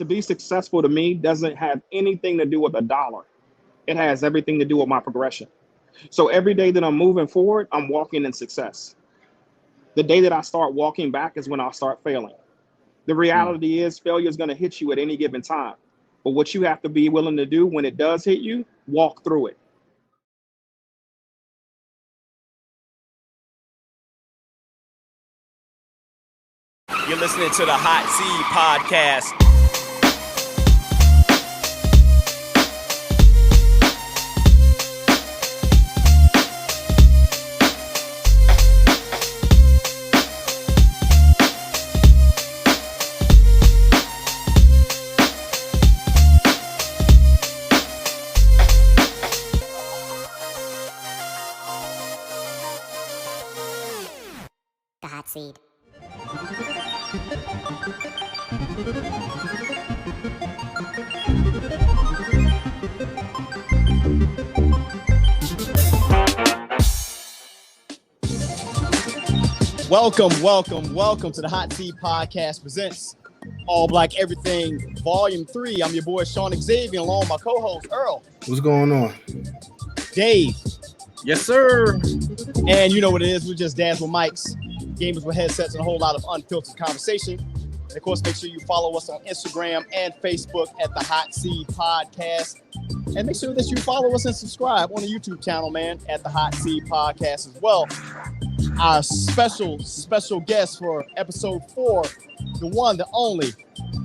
to be successful to me doesn't have anything to do with a dollar. It has everything to do with my progression. So every day that I'm moving forward, I'm walking in success. The day that I start walking back is when I'll start failing. The reality is failure is going to hit you at any given time. But what you have to be willing to do when it does hit you, walk through it. You're listening to the Hot Seat Podcast. The Hot Seat. Welcome to the Hot Seat Podcast presents All Black Everything Volume 3. I'm your boy Sean Xavier, along with my co-host Earl. What's going on? Dave. Yes, sir. And you know what it is. We're just dads with mics, gamers with headsets, and a whole lot of unfiltered conversation. And of course, make sure you follow us on Instagram and Facebook at the Hot Seat Podcast. And make sure that you follow us and subscribe on the YouTube channel, man, at the Hot Seat Podcast as well. Our special guest for episode 4, the one, the only,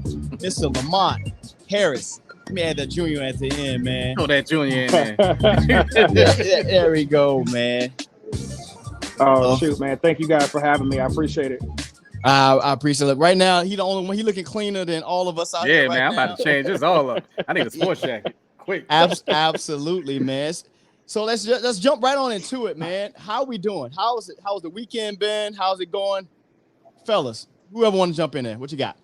Mr. Lamont Harris. Let me add that junior at the end, man. Oh, that junior in there. There we go, man. Oh, shoot, man. Thank you guys for having me. I appreciate it. I appreciate it. Right now, he the only one. He looking cleaner than all of us out here. Yeah, man. I'm about to change this all up. I need a sports jacket. Quick. Absolutely, man. So let's jump right on into it, man. How we doing? How's the weekend been? How's it going, fellas? Whoever want to jump in there, what you got?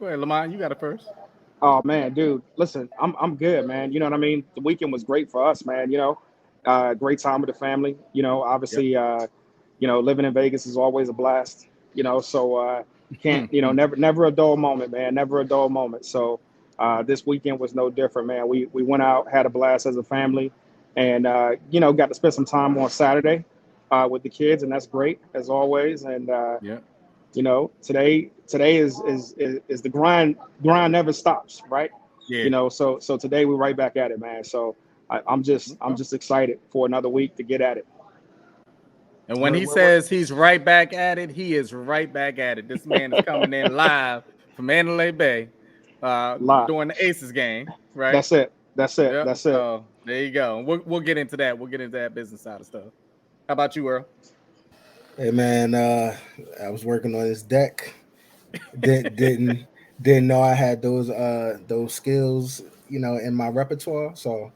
Go ahead, Lamont. You got it first. Oh, man, dude. Listen, I'm good, man. You know what I mean? The weekend was great for us, man. You know, great time with the family. You know, obviously, living in Vegas is always a blast. You know, so you can't, never a dull moment, man. Never a dull moment. So this weekend was no different, man. We went out, had a blast as a family, and got to spend some time on Saturday with the kids, and that's great as always. And today is the grind never stops, right? Yeah. You know, so today we're right back at it, man. So I'm just excited for another week to get at it. And when he says he's right back at it, he is right back at it. This man is coming in live from Mandalay Bay during the Aces game, right? That's it. Yep. That's it. So there you go. We'll get into that. We'll get into that business side of stuff. How about you, Earl? Hey man, I was working on this deck. Didn't know I had those skills, in my repertoire. So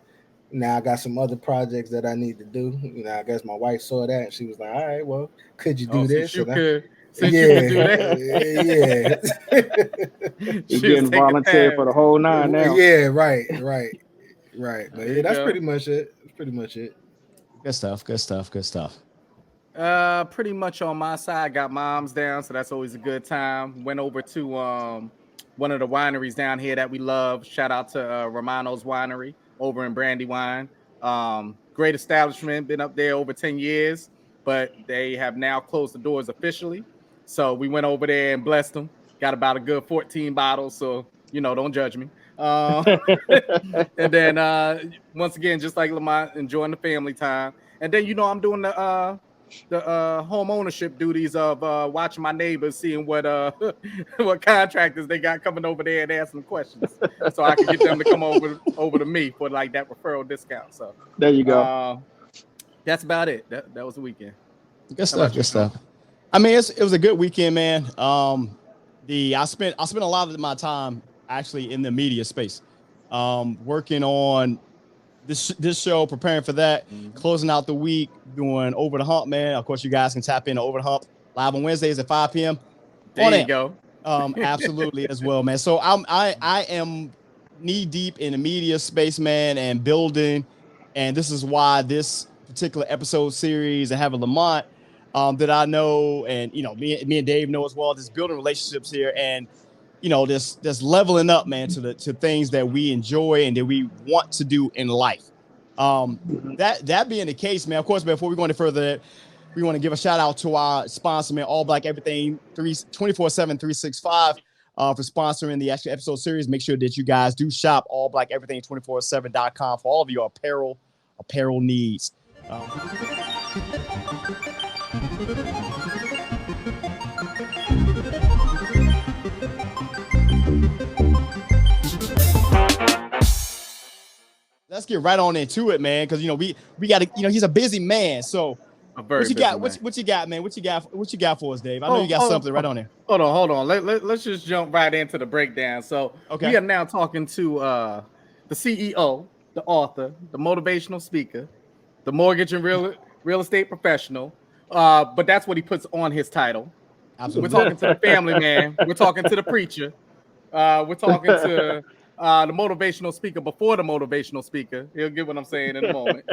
now I got some other projects that I need to do. I guess my wife saw that and she was like, "All right, well, could you do this?" You could do that. Yeah. You're getting volunteered for the whole 9 now. Yeah, right. But yeah, that's pretty much it. Good stuff. Pretty much on my side, got moms down, so that's always a good time. Went over to one of the wineries down here that we love. Shout out to Romano's Winery over in Brandywine. Great establishment, been up there over 10 years, but they have now closed the doors officially. So we went over there and blessed them. Got about a good 14 bottles, so don't judge me. And then once again, just like Lamont, enjoying the family time. And then I'm doing the home ownership duties of watching my neighbors, seeing what contractors they got coming over there and asking questions, so I can get them to come over to me for like that referral discount. So there you go. That's about it. That was the weekend. Good stuff. I mean, it was a good weekend, man. I spent a lot of my time actually in the media space, working on this show, preparing for that, closing out the week, doing Over the Hump, man. Of course, you guys can tap into Over the Hump live on Wednesdays at 5 p.m. There you go. Absolutely as well, man. So I am knee deep in the media space, man, and building. And this is why this particular episode series and having Lamont that I know, and me and Dave know as well, just building relationships here. And this leveling up, man, to things that we enjoy and that we want to do in life. That being the case, man, of course, before we go any further, we want to give a shout out to our sponsor, man, All Black Everything 24/7, 365, for sponsoring the extra episode series. Make sure that you guys do shop allblackeverything247.com for all of your apparel needs. Let's get right on into it, man, because we got to, he's a busy man. So what you got, man? What you got for us, Dave? I know you got something right on there. Hold on. Let's just jump right into the breakdown. So we are now talking to the CEO, the author, the motivational speaker, the mortgage and real estate professional. But that's what he puts on his title. Absolutely. We're talking to the family man. We're talking to the preacher. We're talking to the motivational speaker before the motivational speaker. He'll get what I'm saying in a moment.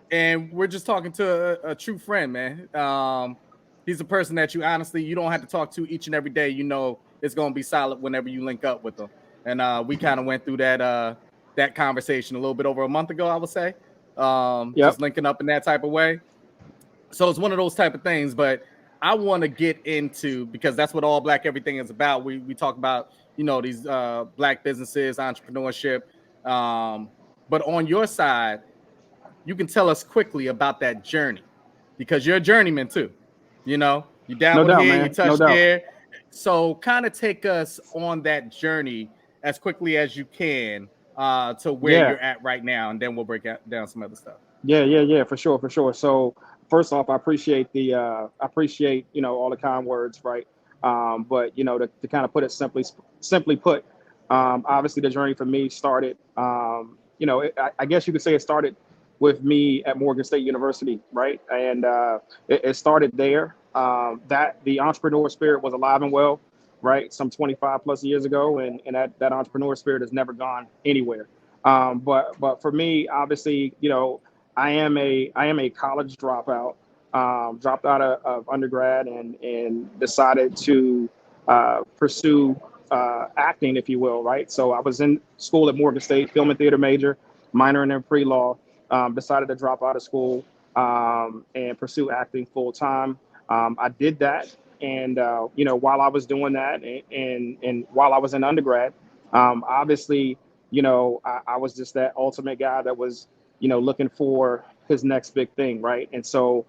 And we're just talking to a true friend, man. He's a person that you don't have to talk to each and every day. It's going to be solid whenever you link up with him. And we kind of went through that conversation a little bit over a month ago, I would say. Just linking up in that type of way. So it's one of those type of things, but I want to get into, because that's what All Black Everything is about. We talk about, these Black businesses, entrepreneurship. But on your side, you can tell us quickly about that journey, because you're a journeyman too. You dabble here, you touch there. So kind of take us on that journey as quickly as you can to where you're at right now, and then we'll break down some other stuff. Yeah, for sure. So first off, I appreciate all the kind words, right? But to kind of put it simply put, obviously the journey for me started, I guess you could say it started with me at Morgan State University, right? And it started there. That the entrepreneur spirit was alive and well, right? Some 25 plus years ago, and that entrepreneur spirit has never gone anywhere. But for me, obviously, I am a college dropout. Dropped out of undergrad and decided to pursue acting, if you will, right? So I was in school at Morgan State, film and theater major, minoring in pre-law. Decided to drop out of school and pursue acting full time. I did that, and while I was doing that, and while I was in undergrad, obviously, I was just that ultimate guy that was, looking for his next big thing, right? And so,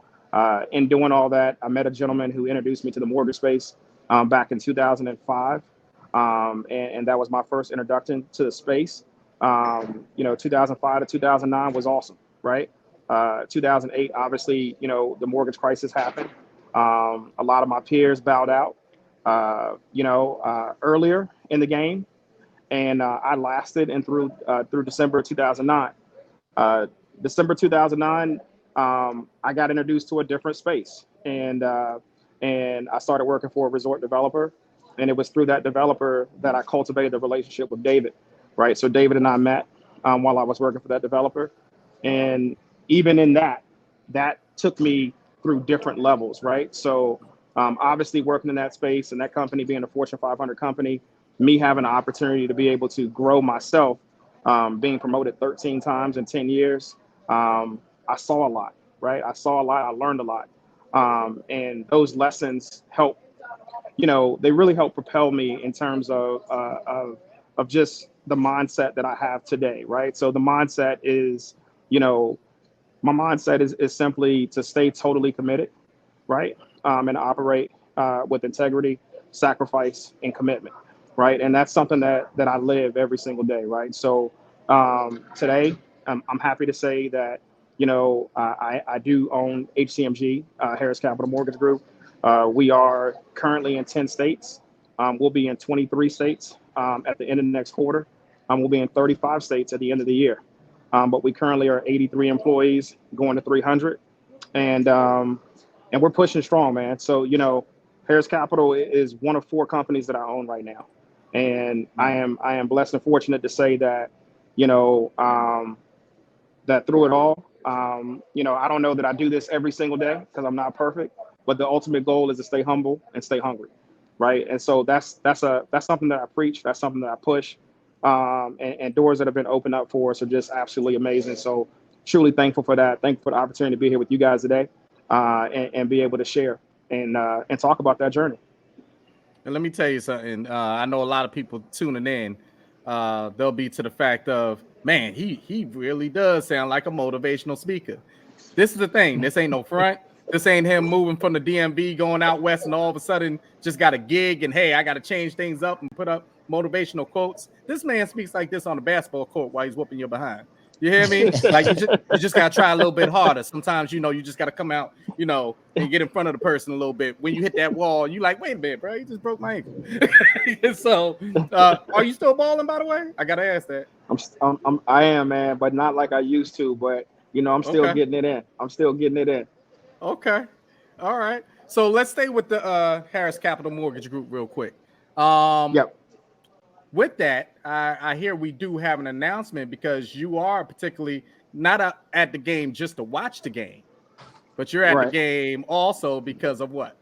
in doing all that, I met a gentleman who introduced me to the mortgage space back in 2005, and that was my first introduction to the space. 2005 to 2009 was awesome, right? 2008, obviously, the mortgage crisis happened. A lot of my peers bowed out, earlier in the game, and I lasted and through December 2009. December 2009, I got introduced to a different space, and I started working for a resort developer, and it was through that developer that I cultivated a relationship with David, right? So David and I met while I was working for that developer, and even in that took me through different levels, right? So obviously working in that space and that company being a Fortune 500 company, me having an opportunity to be able to grow myself, being promoted 13 times in 10 years, I saw a lot, right? I saw a lot, I learned a lot. And those lessons help, they really help propel me in terms of just the mindset that I have today, right? So the mindset is, my mindset is simply to stay totally committed, right? And operate with integrity, sacrifice, and commitment, right? And that's something that I live every single day, right? So today, I'm happy to say that, I do own HCMG, Harris Capital Mortgage Group. We are currently in 10 states. We'll be in 23 states at the end of the next quarter. We'll be in 35 states at the end of the year. But we currently are 83 employees going to 300. And we're pushing strong, man. So, Harris Capital is one of 4 companies that I own right now. And I am blessed and fortunate to say that, that through it all, I don't know that I do this every single day because I'm not perfect, but the ultimate goal is to stay humble and stay hungry. right? And so that's something that I preach. That's something that I push. And doors that have been opened up for us are just absolutely amazing. So truly thankful for that. Thankful for the opportunity to be here with you guys today, and be able to share and talk about that journey. And let me tell you something. I know a lot of people tuning in. They'll be to the fact of, man, he really does sound like a motivational speaker. This is the thing. This ain't no front. This ain't him moving from the DMV going out west and all of a sudden just got a gig and, hey, I got to change things up and put up motivational quotes. This man speaks like this on the basketball court while he's whooping your behind. You hear me? Like you just got to try a little bit harder. Sometimes, you just got to come out, and get in front of the person a little bit. When you hit that wall, you like, wait a minute, bro, you just broke my ankle. So, are you still balling, by the way? I got to ask that. I am, man, but not like I used to. But I'm still getting it in. I'm still getting it in. Okay. All right. So let's stay with the Harris Capital Mortgage Group real quick. Yep. With that, I hear we do have an announcement because you are particularly not at the game just to watch the game, but you're at the game also because of what?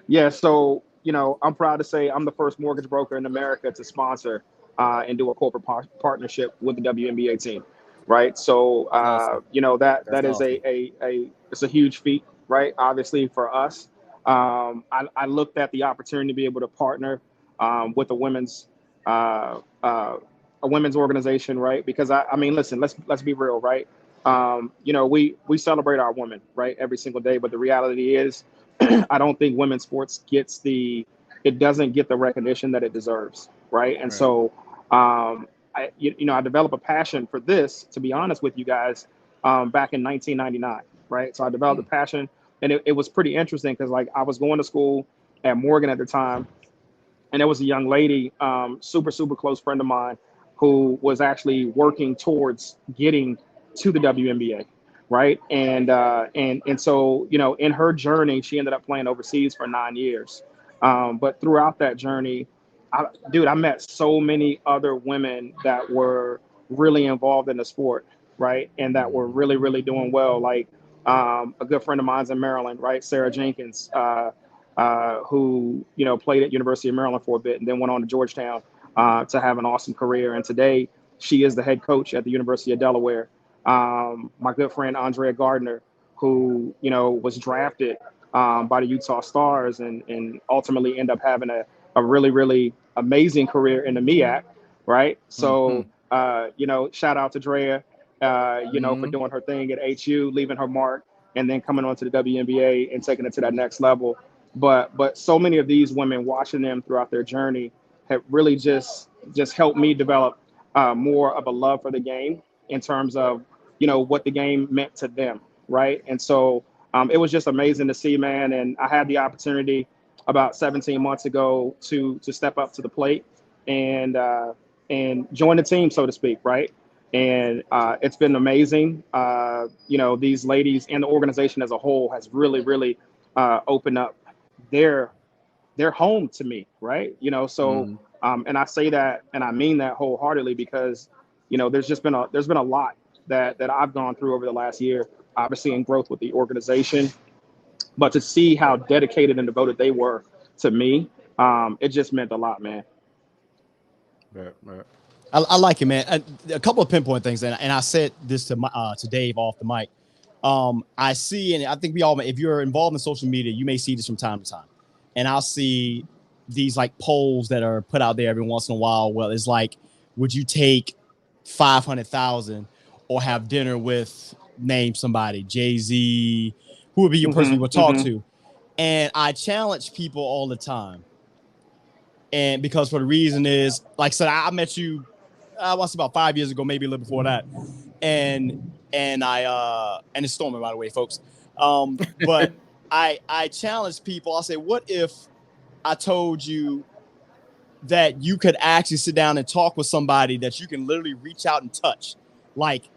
Yeah. So, I'm proud to say I'm the first mortgage broker in America to sponsor and do a corporate partnership with the WNBA team. Right. So, awesome. That is awesome. It's a huge feat, right? Obviously for us. I looked at the opportunity to be able to partner with a women's organization, right? Because I mean, listen, let's be real, right? We celebrate our women, right, every single day, but the reality is I don't think women's sports it doesn't get the recognition that it deserves, right? And so I developed a passion for this, to be honest with you guys, back in 1999, right? So I developed a passion, and it was pretty interesting because, like, I was going to school at Morgan at the time, and there was a young lady, super close friend of mine, who was actually working towards getting to the WNBA, right? And so in her journey, she ended up playing overseas for 9 years, but throughout that journey, I met so many other women that were really involved in the sport, right? And that were really, really doing well. Like a good friend of mine's in Maryland, right? Sarah Jenkins, who, played at University of Maryland for a bit and then went on to Georgetown to have an awesome career. And today she is the head coach at the University of Delaware. My good friend, Andrea Gardner, who, was drafted by the Utah Stars and ultimately ended up having a really, really amazing career in the MEAC, right? So, shout out to Drea, for doing her thing at HU, leaving her mark, and then coming on to the WNBA and taking it to that next level. But so many of these women, watching them throughout their journey, have really just helped me develop more of a love for the game in terms of, what the game meant to them, right? And so it was just amazing to see, man. And I had the opportunity about 17 months ago to step up to the plate and join the team, so to speak, right? And it's been amazing. These ladies and the organization as a whole has really, really opened up their home to me, right? And I say that and I mean that wholeheartedly because there's been a lot that I've gone through over the last year, obviously in growth with the organization, but to see how dedicated and devoted they were to me, it just meant a lot, man. Right. I like it, man. A couple of pinpoint things, and I said this to Dave off the mic. I see, and I think we all, if you're involved in social media, you may see this from time to time. And I'll see these like polls that are put out there every once in a while. Well, it's like, would you take 500,000 or have dinner with, name somebody, Jay-Z, who would be your person you would talk to? And I challenge people all the time. And because for the reason is, like I said, I met you, I want to say about 5 years ago, maybe a little before that. And it's storming, by the way, folks. But I challenge people. I say, what if I told you that you could actually sit down and talk with somebody that you can literally reach out and touch, like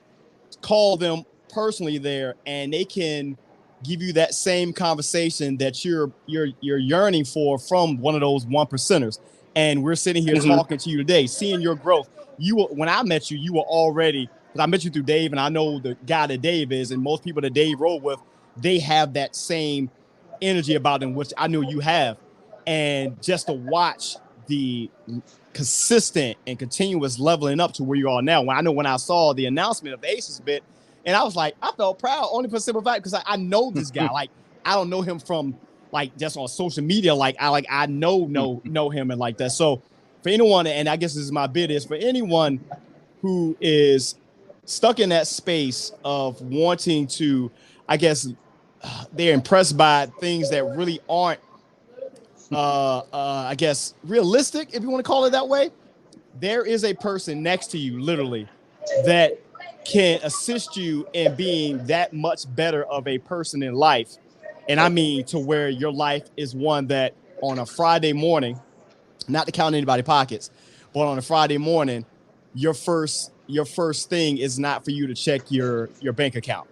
call them personally there, and they can give you that same conversation that you're yearning for from one of those 1%ers. And we're sitting here talking to you today, seeing your growth. When I met you, you were already, because I met you through Dave, and I know the guy that Dave is, and most people that Dave rode with, they have that same energy about them, which I know you have. And just to watch the consistent and continuous leveling up to where you are now. When I saw the announcement of the Aces bit, and I was like, I felt proud only for the simple fact because I know this guy. Like, I don't know him from like just on social media. I know him and like that. So for anyone, and I guess this is my bid, is for anyone who is stuck in that space of wanting to, I guess they're impressed by things that really aren't I guess realistic, if you want to call it that way. There is a person next to you, literally, that can assist you in being that much better of a person in life. And I mean to where your life is one that on a Friday morning, not to count anybody's pockets, but on a Friday morning, your first thing is not for you to check your bank account.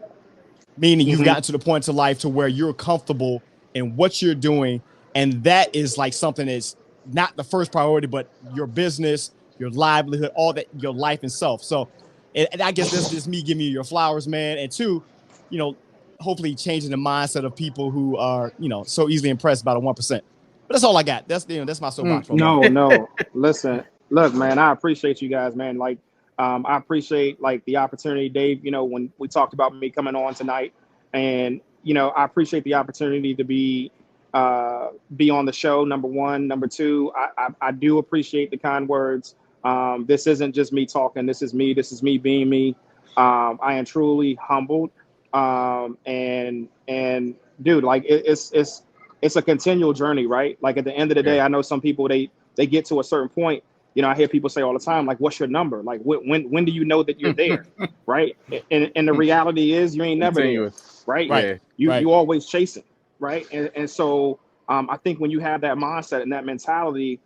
Meaning you've gotten to the point of life to where you're comfortable in what you're doing. And that is like something that's not the first priority, but your business, your livelihood, all that, your life and self. So and I guess that's just me giving you your flowers, man. And two, hopefully changing the mindset of people who are, so easily impressed by the 1%. But that's all I got. That's my soapbox. No. Listen, look, man, I appreciate you guys, man. Like, I appreciate like the opportunity, Dave, when we talked about me coming on tonight, and, I appreciate the opportunity to be on the show. Number one. Number two, I do appreciate the kind words. This isn't just me talking. This is me being me. I am truly humbled. And dude, like it's a continual journey, right? Like at the end of the day, I know some people, they get to a certain point. I hear people say all the time, like, what's your number? Like when do you know that you're there? Right. And the reality is you ain't never there, right? Right. You always chasing. Right. And so I think when you have that mindset and that mentality,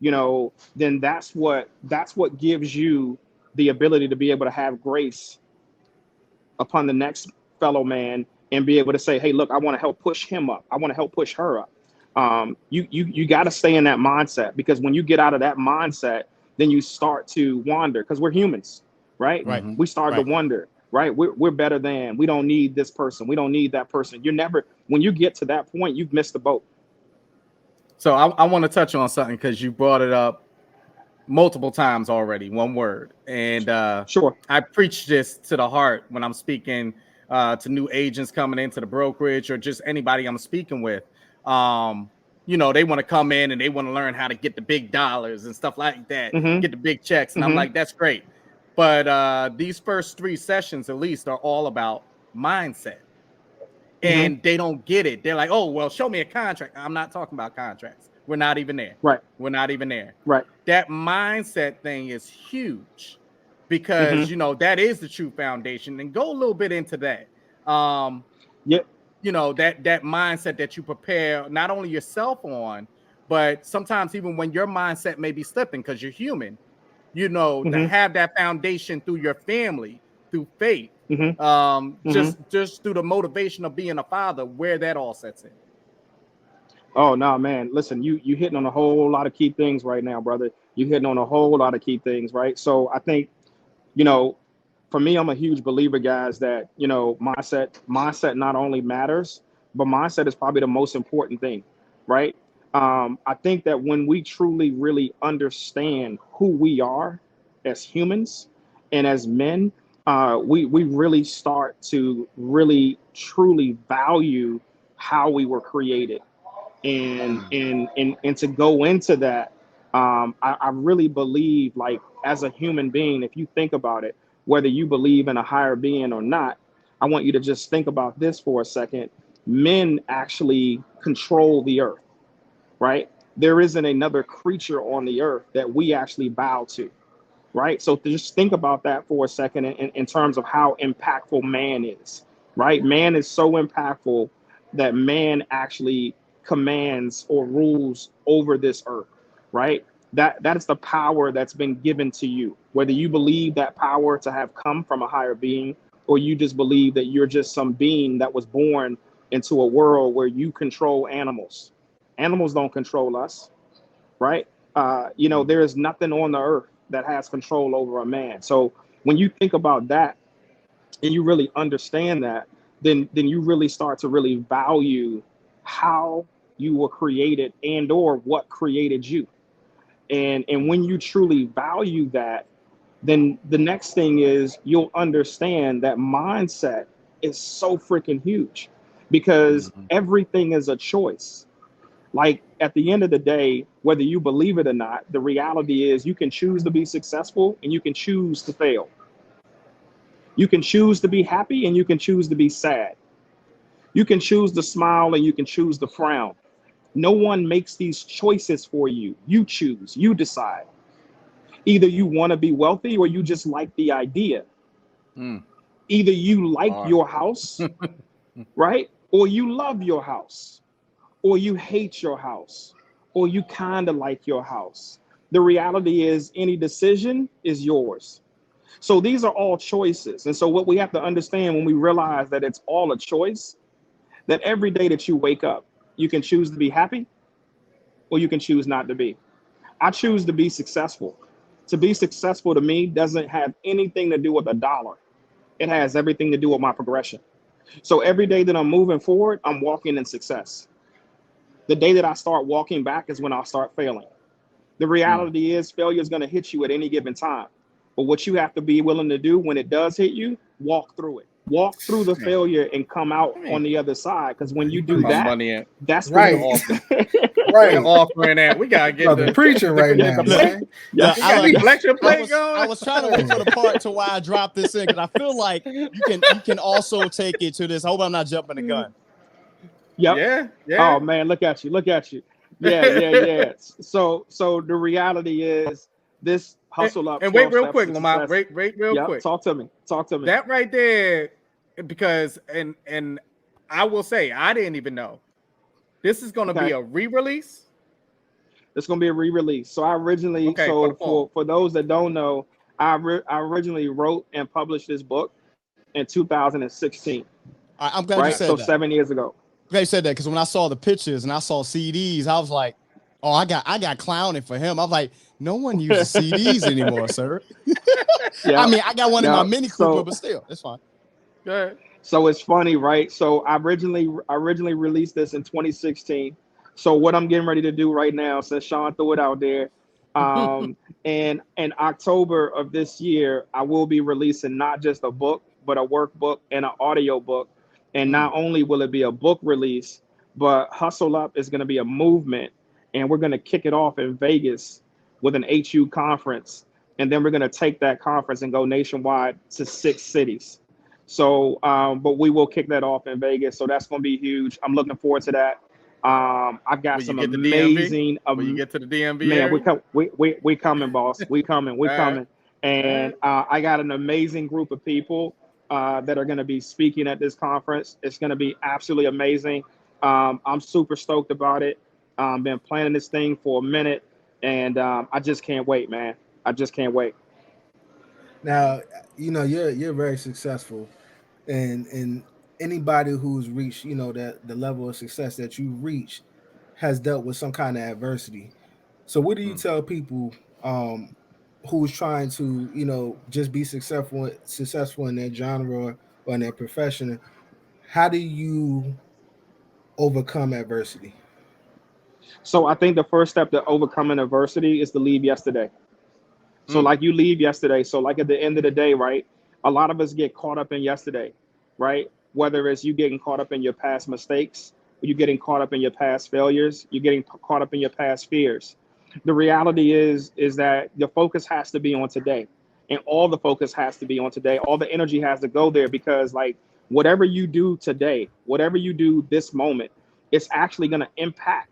then that's what gives you the ability to be able to have grace upon the next fellow man and be able to say, hey, look, I want to help push him up. I want to help push her up. You got to stay in that mindset, because when you get out of that mindset, then you start to wander, because we're humans, right? We start to wonder. Right. We're better than, we don't need this person. We don't need that person. When you get to that point, you've missed the boat. So I want to touch on something, because you brought it up multiple times already, one word. And sure, I preach this to the heart when I'm speaking to new agents coming into the brokerage, or just anybody I'm speaking with. They want to come in and they want to learn how to get the big dollars and stuff like that, get the big checks. And I'm like, that's great. But these first 3 sessions, at least, are all about mindset. And they don't get it. They're like, oh, well, show me a contract. I'm not talking about contracts. We're not even there. Right. We're not even there. Right. That mindset thing is huge, because, that is the true foundation. And go a little bit into that. That mindset that you prepare not only yourself on, but sometimes even when your mindset may be slipping, because you're human, to have that foundation through your family, through faith, just through the motivation of being a father, where that all sets in. Oh no, man! Listen, you hitting on a whole lot of key things right now, brother. You hitting on a whole lot of key things, right? So I think, for me, I'm a huge believer, guys, that mindset not only matters, but mindset is probably the most important thing, right? I think that when we truly, really understand who we are as humans and as men, we really start to really, truly value how we were created. And to go into that, I really believe, like, as a human being, if you think about it, whether you believe in a higher being or not, I want you to just think about this for a second. Men actually control the earth, right? There isn't another creature on the earth that we actually bow to, right? So just think about that for a second in terms of how impactful man is, right? Man is so impactful that man actually commands or rules over this earth, right? That is the power that's been given to you, whether you believe that power to have come from a higher being, or you just believe that you're just some being that was born into a world where you control animals. Animals don't control us, right? There is nothing on the earth that has control over a man. So when you think about that and you really understand that, then you really start to really value how you were created and or what created you. And when you truly value that, then the next thing is you'll understand that mindset is so freaking huge, because everything is a choice. Like at the end of the day, whether you believe it or not, the reality is you can choose to be successful and you can choose to fail. You can choose to be happy and you can choose to be sad. You can choose to smile and you can choose to frown. No one makes these choices for you. You choose, you decide. Either you want to be wealthy or you just like the idea. Either you like your house, right? Or you love your house, or you hate your house, or you kind of like your house. The reality is any decision is yours. So these are all choices. And so what we have to understand when we realize that it's all a choice, that every day that you wake up, you can choose to be happy or you can choose not to be. I choose to be successful. To be successful to me doesn't have anything to do with a dollar. It has everything to do with my progression. So every day that I'm moving forward, I'm walking in success. The day that I start walking back is when I'll start failing. The reality is failure is going to hit you at any given time. But what you have to be willing to do when it does hit you, walk through it. Walk through the failure and come out on the other side. Because when you do that, that's right. Right. Offering that. We got to get the preacher right now, man. Yeah, I was trying to wait for the part to why I dropped this in, because I feel like you can also take it to this. I hope I'm not jumping the gun. Yep. Yeah. Oh man, look at you. Yeah. So the reality is this hustle up. And wait real quick, Lamont. Wait real quick. Talk to me. That right there, because and I will say I didn't even know. This is going to be a re-release. It's going to be a re-release. So I originally, for those that don't know, I originally wrote and published this book in 2016. I'm glad you said that. So 7 years ago. I'm glad you said that, because when I saw the pictures and I saw CDs, I was like, oh, I got clowning for him. I'm like, no one uses CDs anymore, sir. I mean, I got one in my Mini Cooper, but still, it's fine. Go ahead. So it's funny, right? So I originally released this in 2016. So what I'm getting ready to do right now, since Sean threw it out there, and in October of this year, I will be releasing not just a book, but a workbook and an audio book. And not only will it be a book release, but Hustle Up is going to be a movement, and we're going to kick it off in Vegas with an HU conference, and then we're going to take that conference and go nationwide to 6 cities. So, but we will kick that off in Vegas. So that's going to be huge. I'm looking forward to that. I've got some amazing. When you get to the DMV, man, we coming, boss. We coming. And I got an amazing group of people that are going to be speaking at this conference. It's going to be absolutely amazing. I'm super stoked about it. Been planning this thing for a minute, and I just can't wait, man. I just can't wait. Now, you're very successful, and anybody who's reached, that the level of success that you reach has dealt with some kind of adversity. So what do you tell people who's trying to, just be successful in their genre or in their profession? How do you overcome adversity? So I think the first step to overcoming adversity is to leave yesterday. So like you leave yesterday. So like at the end of the day, right? A lot of us get caught up in yesterday, right? Whether it's you getting caught up in your past mistakes, or you getting caught up in your past failures, you're getting caught up in your past fears. The reality is that the focus has to be on today, and all the focus has to be on today. All the energy has to go there, because like whatever you do today, whatever you do this moment, it's actually going to impact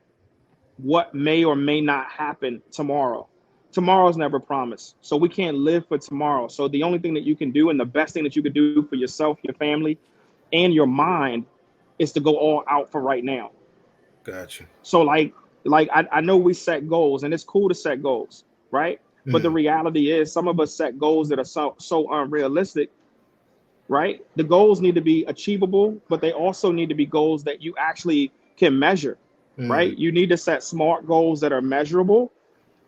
what may or may not happen tomorrow. Tomorrow's never promised. So we can't live for tomorrow. So the only thing that you can do, and the best thing that you could do for yourself, your family, and your mind, is to go all out for right now. Gotcha. So like I know we set goals, and it's cool to set goals, right? But the reality is some of us set goals that are so unrealistic, right? The goals need to be achievable, but they also need to be goals that you actually can measure, right? You need to set smart goals that are measurable.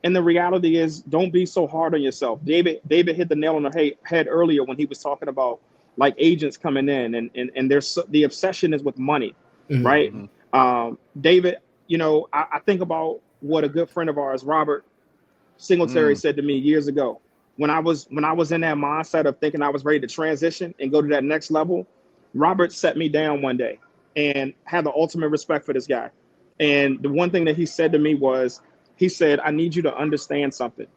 And the reality is, don't be so hard on yourself. David hit the nail on the head earlier when he was talking about like agents coming in, and there's the obsession is with money, right? David, I think about what a good friend of ours, Robert Singletary, said to me years ago. When I was in that mindset of thinking I was ready to transition and go to that next level, Robert set me down one day and had the ultimate respect for this guy. And the one thing that he said to me was, he said, I need you to understand something.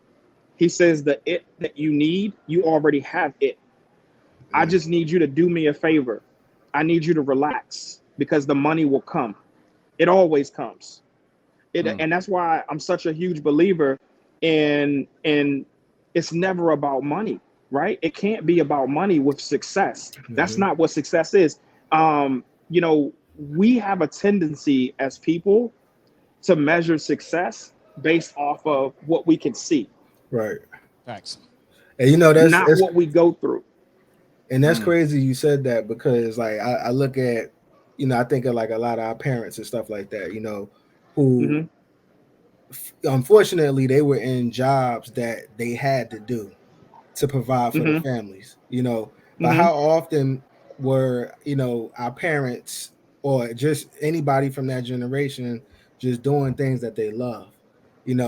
He says, the it that you need, you already have it. I just need you to do me a favor. I need you to relax because the money will come. It always comes. And that's why I'm such a huge believer in it's never about money, right? It can't be about money with success. That's not what success is. We have a tendency as people to measure success based off of what we can see. Right. Thanks. And that's what we go through. And that's crazy you said that, because like I look at, I think of like a lot of our parents and stuff like that, who unfortunately they were in jobs that they had to do to provide for their families, but how often were, our parents or just anybody from that generation just doing things that they love,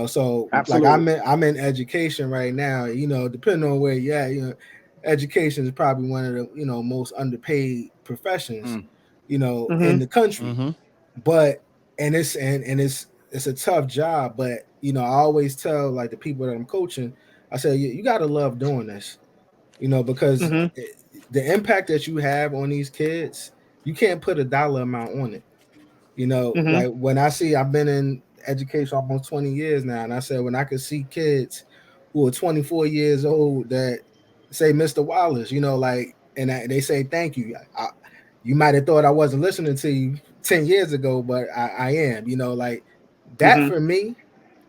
so Absolutely. like I'm in education right now, depending on where you're at, education is probably one of the, most underpaid professions, in the country, but, and it's a tough job, but, I always tell like the people that I'm coaching, I say, you got to love doing this, because the impact that you have on these kids, you can't put a dollar amount on it. Like when I've been in education almost 20 years now, and I said, when I could see kids who are 24 years old that say, Mr. Wallace, and they say, thank you. You might have thought I wasn't listening to you 10 years ago, but I am, like that for me.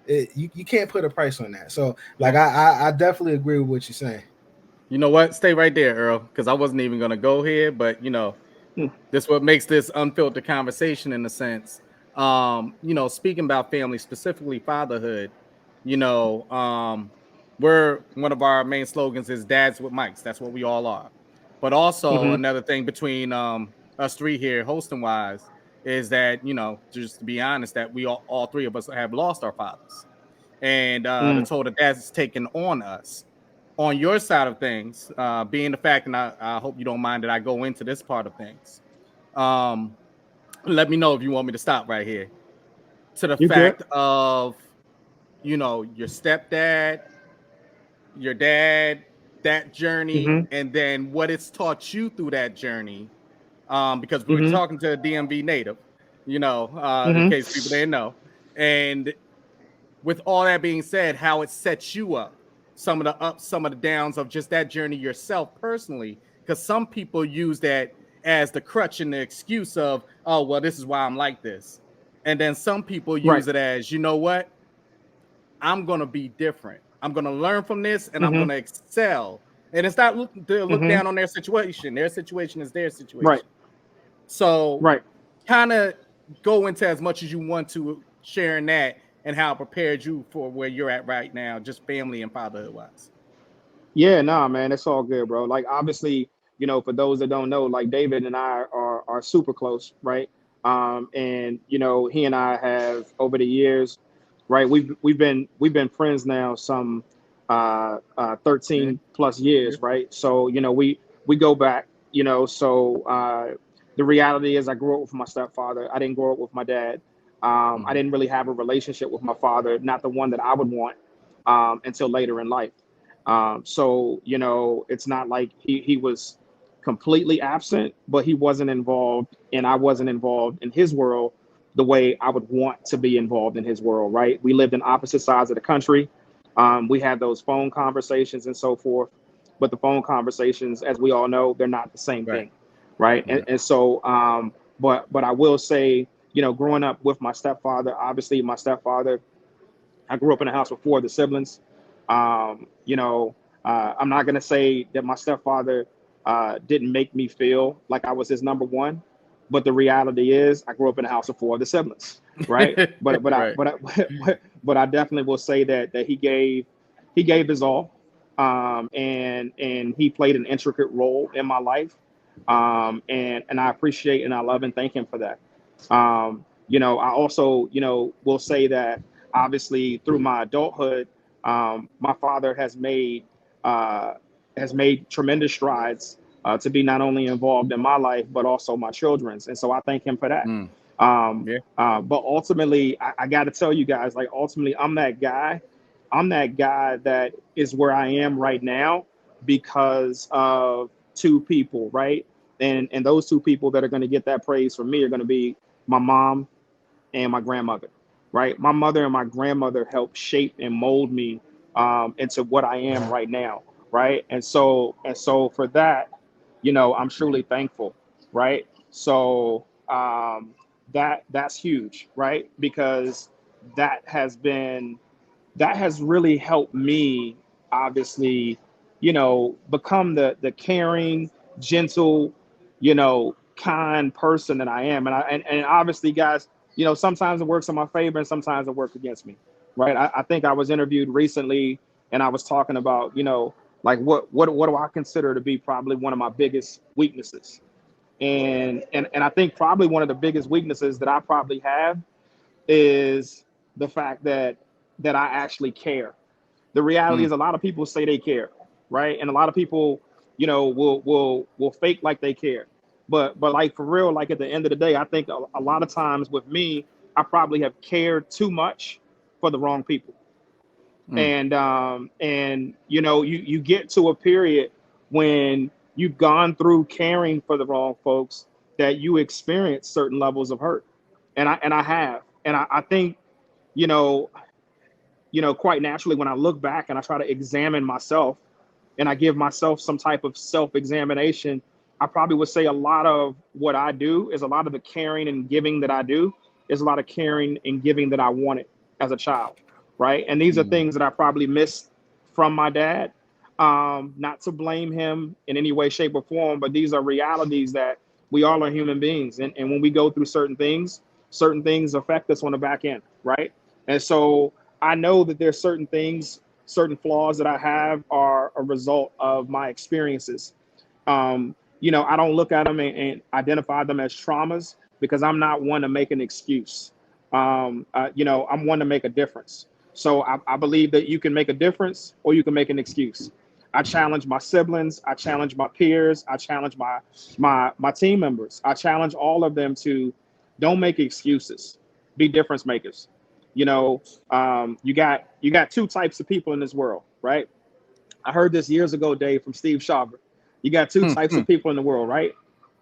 You can't put a price on that. So like I definitely agree with what you're saying. You know what? Stay right there, Earl, because I wasn't even gonna go here, but this what makes this unfiltered conversation in a sense. Speaking about family, specifically fatherhood, we're one of our main slogans is dads with mics. That's what we all are. But also another thing between us three here, hosting wise, is that just to be honest, that we all three of us have lost our fathers, and the toll that that's taken on us. On your side of things, being the fact, and I hope you don't mind that I go into this part of things. Let me know if you want me to stop right here. To the You fact good? of, your stepdad, your dad, that journey, and then what it's taught you through that journey. Because we were talking to a DMV native, in case people didn't know. And with all that being said, how it sets you up, some of the ups, some of the downs of just that journey yourself personally, because some people use that as the crutch and the excuse of, oh, well, this is why I'm like this. And then some people use it as, you know what? I'm going to be different. I'm going to learn from this and I'm going to excel. And it's not to look down on their situation. Their situation is their situation. Right. So kind of go into as much as you want to sharing that and how it prepared you for where you're at right now, just family and fatherhood wise. Yeah, nah, man, it's all good, bro. Like obviously, for those that don't know, like David and I are super close, right? And he and I have over the years, right? We've been friends now some 13 plus years, right? So we go back, so the reality is I grew up with my stepfather. I didn't grow up with my dad. I didn't really have a relationship with my father, not the one that I would want until later in life. So it's not like he was completely absent, but he wasn't involved and I wasn't involved in his world the way I would want to be involved in his world, right? We lived in opposite sides of the country. We had those phone conversations and so forth, but the phone conversations, as we all know, they're not the same thing, right? And so, but I will say, growing up with my stepfather, obviously my stepfather, I grew up in a house with four of the siblings. I'm not going to say that my stepfather didn't make me feel like I was his number one, but the reality is I grew up in a house of four of the siblings, right? But I definitely will say that he gave his all, and he played an intricate role in my life, and I appreciate and I love and thank him for that. I also, will say that obviously through my adulthood, my father has made tremendous strides to be not only involved in my life but also my children's, and so I thank him for that. Yeah. But ultimately, I got to tell you guys, like, ultimately, I'm that guy. I'm that guy that is where I am right now because of two people, right? And those two people that are going to get that praise from me are going to be my mom and my grandmother, right? My mother and my grandmother helped shape and mold me into what I am right now, right? And so for that, I'm truly thankful, right? So that's huge, right? Because that has been that has really helped me, obviously, become the caring, gentle, kind person that I am. And obviously, guys, sometimes it works in my favor and sometimes it works against me, right? I think I was interviewed recently and I was talking about, like what do I consider to be probably one of my biggest weaknesses? And I think probably one of the biggest weaknesses that I probably have is the fact that I actually care. The reality is a lot of people say they care, right? And a lot of people, will fake like they care. But like for real, like at the end of the day, I think a lot of times with me, I probably have cared too much for the wrong people. And you get to a period when you've gone through caring for the wrong folks that you experience certain levels of hurt. And I have. And I think, you know, quite naturally, when I look back and I try to examine myself and I give myself some type of self-examination, I probably would say a lot of what I do is a lot of the caring and giving that I do is a lot of caring and giving that I wanted as a child, right? And these are things that I probably missed from my dad. Not to blame him in any way, shape, or form, but these are realities that we all are human beings. And when we go through certain things affect us on the back end, right? And so I know that there's certain things, certain flaws that I have are a result of my experiences. I don't look at them and identify them as traumas because I'm not one to make an excuse. I'm one to make a difference. So I believe that you can make a difference or you can make an excuse. I challenge my siblings. I challenge my peers. I challenge my team members. I challenge all of them to don't make excuses. Be difference makers. You got two types of people in this world, right? I heard this years ago, Dave, from Steve Shaver. You got two types of people in the world, right?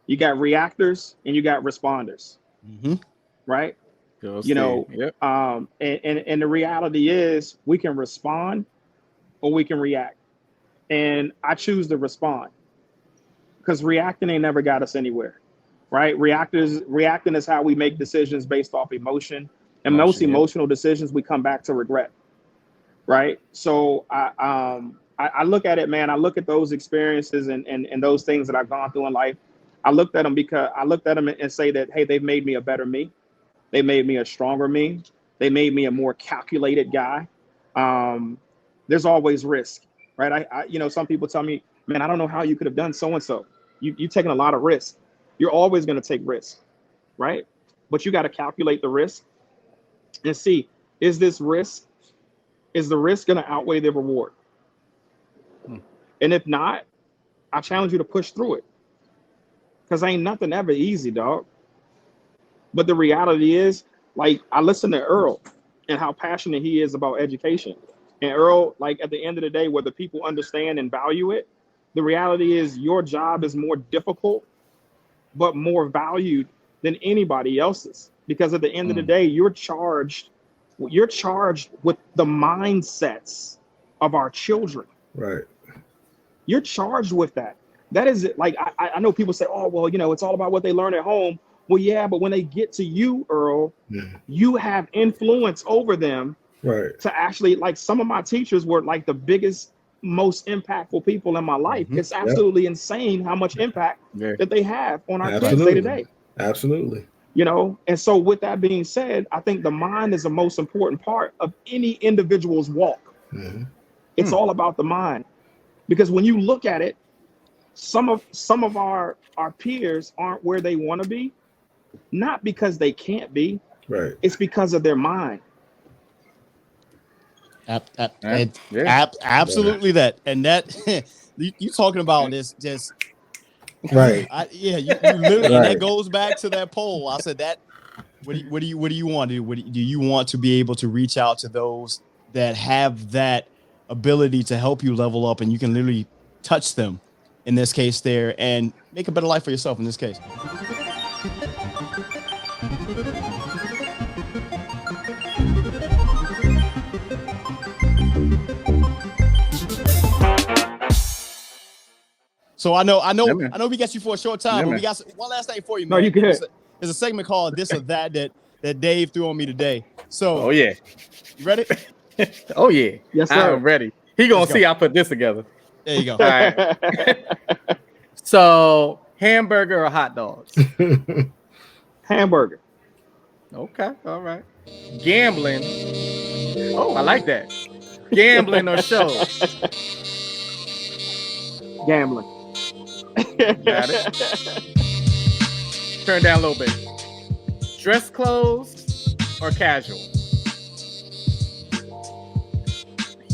You got reactors and you got responders, right? Yep. And the reality is we can respond or we can react. And I choose to respond because reacting ain't never got us anywhere, right? Reacting is how we make decisions based off emotion. And most emotional decisions, we come back to regret, right? So I look at it, man. I look at those experiences and those things that I've gone through in life. I looked at them because I looked at them and say that, hey, they've made me a better me. They made me a stronger me. They made me a more calculated guy. There's always risk, right? Some people tell me, man, I don't know how you could have done so and so. You've taken a lot of risk. You're always going to take risk, right? But you got to calculate the risk and see, is the risk going to outweigh the reward? And if not, I challenge you to push through it because ain't nothing ever easy, dog. But the reality is, like, I listen to Earl and how passionate he is about education. And Earl, like, at the end of the day, whether people understand and value it, the reality is your job is more difficult, but more valued than anybody else's. Because at the end of the day, you're charged with the mindsets of our children. Right. You're charged with that. That is it. Like, I know people say, oh, well, it's all about what they learn at home. Well, yeah, but when they get to you, Earl, you have influence over them. Right. To actually, like, some of my teachers were like the biggest, most impactful people in my life. It's absolutely insane how much impact that they have on our kids day to day. Absolutely. And so with that being said, I think the mind is the most important part of any individual's walk. It's all about the mind. Because when you look at it, some of our peers aren't where they want to be, not because they can't be. Right. It's because of their mind. Absolutely that. And that you talking about is just Right. you literally, Right. and that goes back to that poll. I said that. What do you want to do? Do you want to be able to reach out to those that have that ability to help you level up, and you can literally touch them in this case there and make a better life for yourself in this case? So I know we got you for a short time, but we got one last thing for you, man. No, you good. There's a segment called This or That Dave threw on me today. So Oh yeah. You ready? Oh yeah. Yes, sir. I'm ready. He gonna see I put this together. There you go. All right. So hamburger or hot dogs? Hamburger. Okay. All right. Gambling. Oh, I like that. Gambling or show? Gambling. Got it. Turn down a little bit. Dress clothes or casual?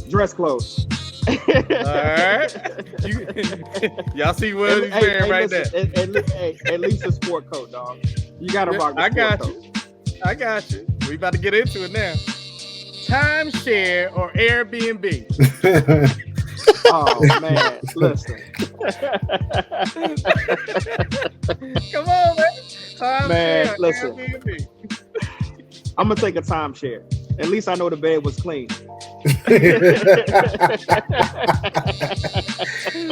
Dress clothes. All right. Y'all see what he's wearing right there. At least a sport coat, dog. You gotta rock the sport coat. I got you. We about to get into it now. Timeshare or Airbnb? Oh man, listen. Come on, man. Man, listen. Airbnb. I'm gonna take a timeshare. At least I know the bed was clean.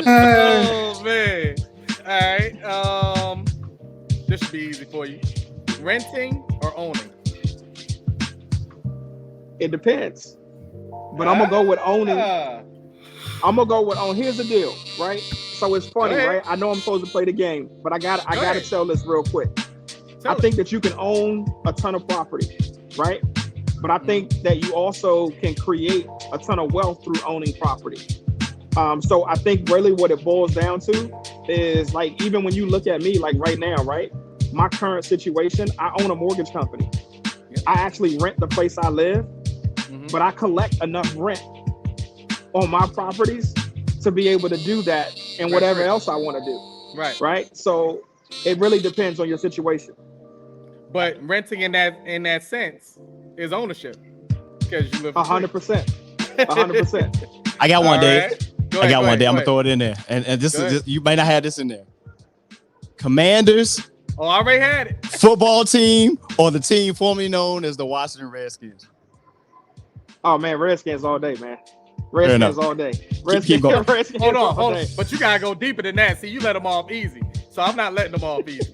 Oh man. All right. This should be easy for you. Renting or owning? It depends. But I'm gonna go with owning. I'm gonna go with own. Here's the deal, right? So it's funny, right? I know I'm supposed to play the game, but I gotta tell this real quick. I think that you can own a ton of property, right? But I think that you also can create a ton of wealth through owning property. So I think really what it boils down to is like, even when you look at me, like right now, right? My current situation, I own a mortgage company. I actually rent the place I live, but I collect enough rent on my properties to be able to do that and whatever else I want to do. Right. So it really depends on your situation. But renting in that sense is ownership because you live 100%. 100%. I got one, Dave. Right. I got one, Dave. I'm gonna throw it in there, and this you might not have this in there. Commanders. Oh, I already had it. Football team or the team formerly known as the Washington Redskins. Oh man, Redskins all day, man. Redskins all day. Keep going. Redskins hold on. But you gotta go deeper than that. See, you let them off easy, so I'm not letting them off easy.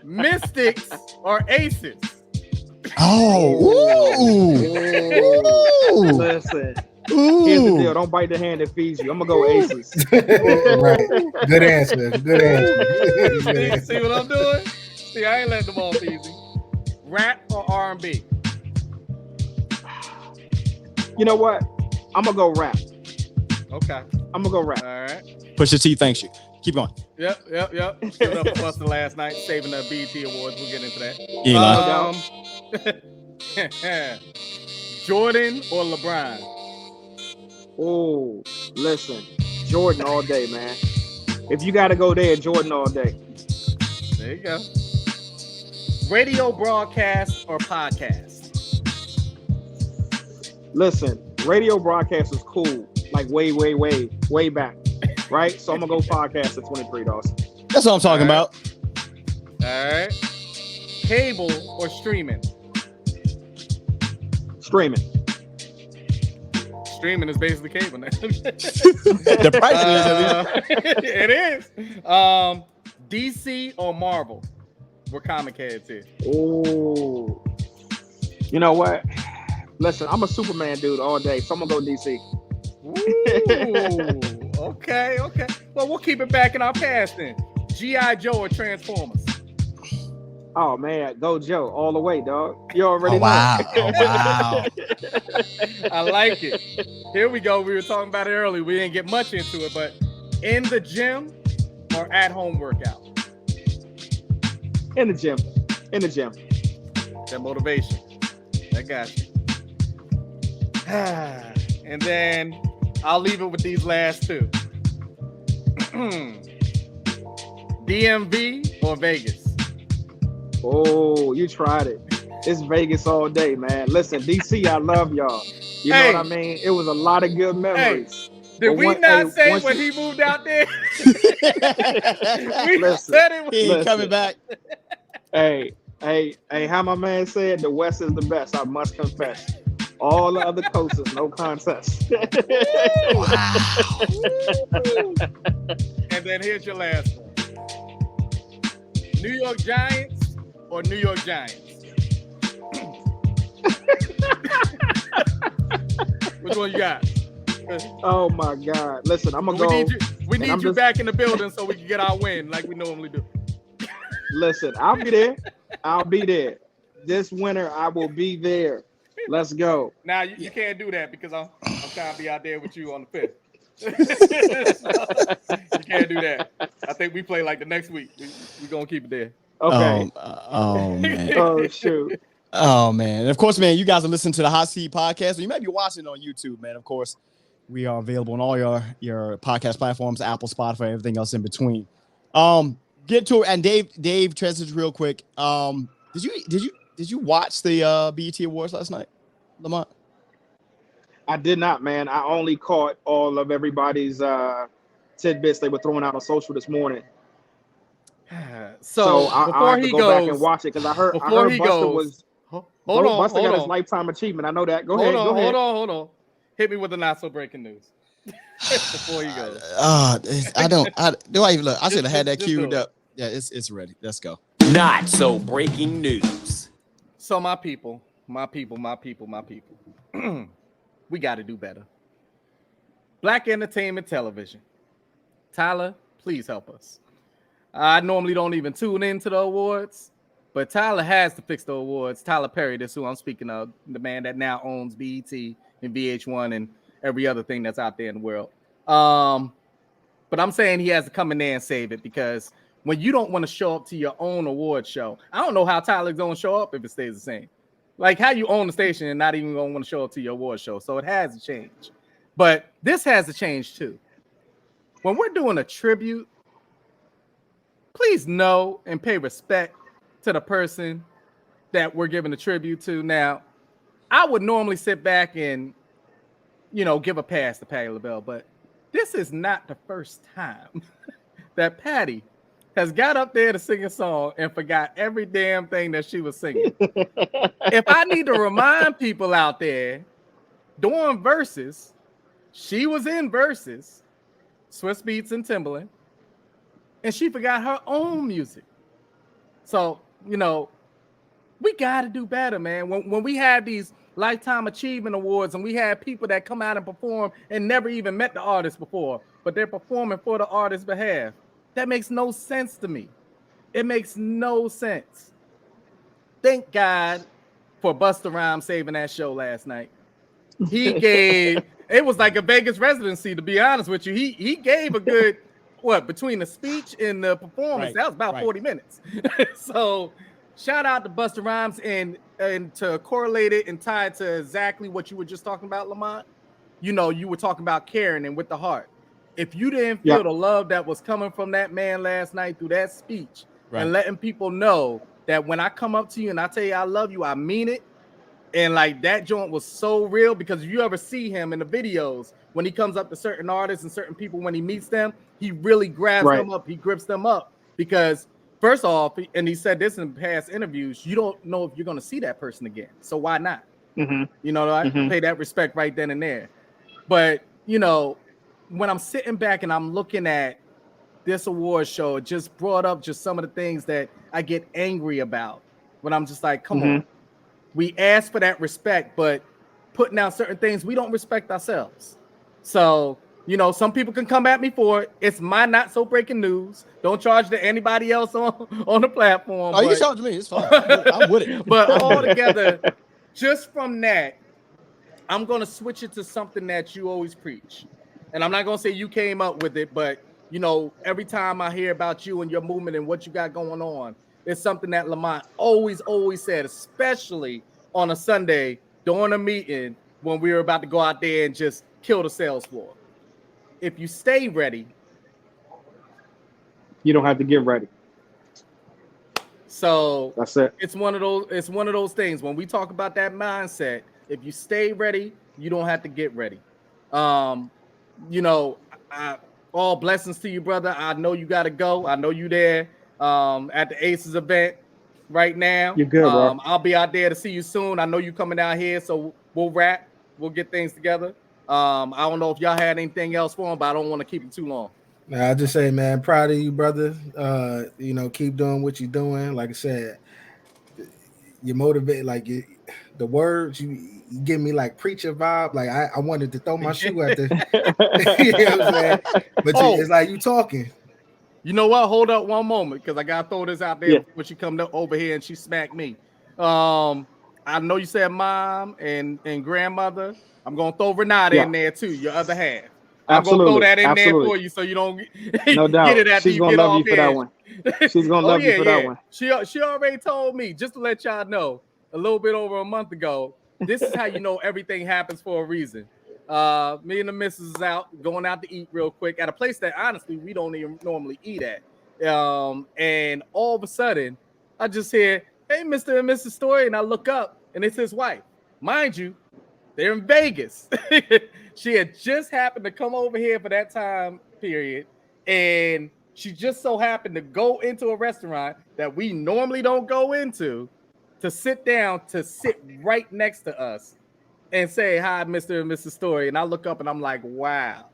Mystics or Aces? Oh, ooh. Listen. Here's the deal. Don't bite the hand that feeds you. I'm gonna go Aces. Right. Good answer. See what I'm doing? See, I ain't letting them off easy. Rap or R&B? You know what? I'm gonna go rap. Okay. I'm gonna go rap. All right. Pusha T, thanks you. Keep going. Yep. Give it up for Buster last night, saving the BET Awards. We'll get into that. Jordan or LeBron? Oh, listen. Jordan all day, man. If you gotta go there, Jordan all day. There you go. Radio broadcast or podcast? Listen, radio broadcast is cool. Like way back. Right? So I'm gonna go podcast at 23, Dawson. That's what I'm talking about. All right. Cable or streaming? Streaming. Streaming is basically cable now. The price is at least. It is. DC or Marvel? We're comic heads here. Oh. You know what? Listen, I'm a Superman dude all day, so I'm gonna go DC. Ooh, okay. Well, we'll keep it back in our past then. G.I. Joe or Transformers? Oh man, go Joe all the way, dog. You already know. Wow. I like it. Here we go. We were talking about it earlier. We didn't get much into it, but in the gym or at home workout? In the gym. That motivation. I got you. And then I'll leave it with these last two. DMV or Vegas? Oh, you tried it. It's Vegas all day, man. Listen, DC, I love y'all. You know what I mean? It was a lot of good memories. Did we not say when he moved out there? We said it. He ain't coming back. Hey, how my man said, the West is the best, I must confess. All the other coasts is no contest. And then here's your last one. New York Giants or New York Giants? Which one you got? Oh my God! Listen, I'm gonna go. We need you back in the building so we can get our win like we normally do. Listen, I'll be there. I'll be there. This winter, I will be there. Let's go. Now you can't do that because I'm trying to be out there with you on the 5th. You can't do that. I think we play like the next week. We're gonna keep it there. Okay. Oh man. Oh shoot. Oh man. And of course, man, you guys are listening to the Hot Seat Podcast. You might be watching on YouTube, man. Of course, we are available on all your podcast platforms, Apple, Spotify, everything else in between. Get to it. And Dave, transition real quick. Did you watch the BET Awards last night, Lamont? I did not, man. I only caught all of everybody's tidbits they were throwing out on social this morning. So I have to go back and watch it because I heard Buster was Buster got his lifetime achievement. I know that. Go ahead. Hold on. Hit me with the not so breaking news before he goes. Do I even look? I should have had that queued up. Yeah, it's ready. Let's go. Not so breaking news. So my people. We got to do better. Black entertainment television. Tyler, please help us. I normally don't even tune into the awards, but Tyler has to fix the awards. Tyler Perry, that's who I'm speaking of, the man that now owns BET and VH1 and every other thing that's out there in the world. But I'm saying he has to come in there and save it because when you don't want to show up to your own award show, I don't know how Tyler's going to show up if it stays the same. Like how you own the station and not even going to want to show up to your award show. So it has to change. But this has to change too. When we're doing a tribute, please know and pay respect to the person that we're giving a tribute to. Now, I would normally sit back and, give a pass to Patti LaBelle, but this is not the first time that Patti has got up there to sing a song and forgot every damn thing that she was singing. If I need to remind people out there, during Versus, she was in Versus, Swiss Beats and Timbaland, and she forgot her own music. So, we got to do better, man. When we have these Lifetime Achievement Awards and we have people that come out and perform and never even met the artist before, but they're performing for the artist's behalf, that makes no sense to me. It makes no sense. Thank God for Busta Rhymes saving that show last night. It was like a Vegas residency, to be honest with you. He gave a good, between the speech and the performance, that was about 40 minutes. So shout out to Busta Rhymes and to correlate it and tie it to exactly what you were just talking about, Lamont. You were talking about caring and with the heart. If you didn't feel the love that was coming from that man last night through that speech and letting people know that when I come up to you and I tell you I love you, I mean it. And like that joint was so real because if you ever see him in the videos, when he comes up to certain artists and certain people, when he meets them, he really grabs them up. He grips them up because first off, and he said this in past interviews, you don't know if you're going to see that person again. So why not? I pay that respect right then and there. But, when I'm sitting back and I'm looking at this award show, it just brought up just some of the things that I get angry about when I'm just like, come on, we ask for that respect, but putting out certain things, we don't respect ourselves. So, some people can come at me for it. It's my not so breaking news. Don't charge to anybody else on the platform. Oh, you can charge me. It's fine. I'm with it. But altogether, just from that, I'm going to switch it to something that you always preach. And I'm not going to say you came up with it, but, every time I hear about you and your movement and what you got going on, It's something that Lamont always said, especially on a Sunday during a meeting when we were about to go out there and just kill the sales floor. If you stay ready, you don't have to get ready. So that's it. It's one of those things. When we talk about that mindset, if you stay ready, you don't have to get ready. You know, all blessings to you, brother. I know you got to go. I know you there at the Aces event right now. You're good, bro. I'll be out there to see you soon. I know you coming out here, so we'll wrap. We'll get things together. I don't know if y'all had anything else for him, but I don't want to keep it too long. I just say, man, proud of you, brother. You know, keep doing what you're doing. Like I said, you motivate. Like the words you give me, like preacher vibe. Like I wanted to throw my shoe at the. You know what I'm saying? But it's like you talking. You know what? Hold up one moment, because I gotta throw this out there when she come over here and she smacked me. I know you said mom and grandmother. I'm gonna throw Renata in there too, your other half. I'm gonna throw that in there for you so you don't no doubt. Get it after She's you gonna get love off you for that one. She's gonna love you for that one. She already told me, just to let y'all know, a little bit over a month ago. This is how you know everything happens for a reason. Me and the missus is out going out to eat real quick at a place that honestly we don't even normally eat at. And all of a sudden, I just hear, "Hey, Mr. and Mrs. Story," and I look up and it's his wife. Mind you, they're in Vegas. She had just happened to come over here for that time period, and she just so happened to go into a restaurant that we normally don't go into to sit down, to sit right next to us and say, "Hi, Mr. and Mrs. Story." And I look up and I'm like, wow.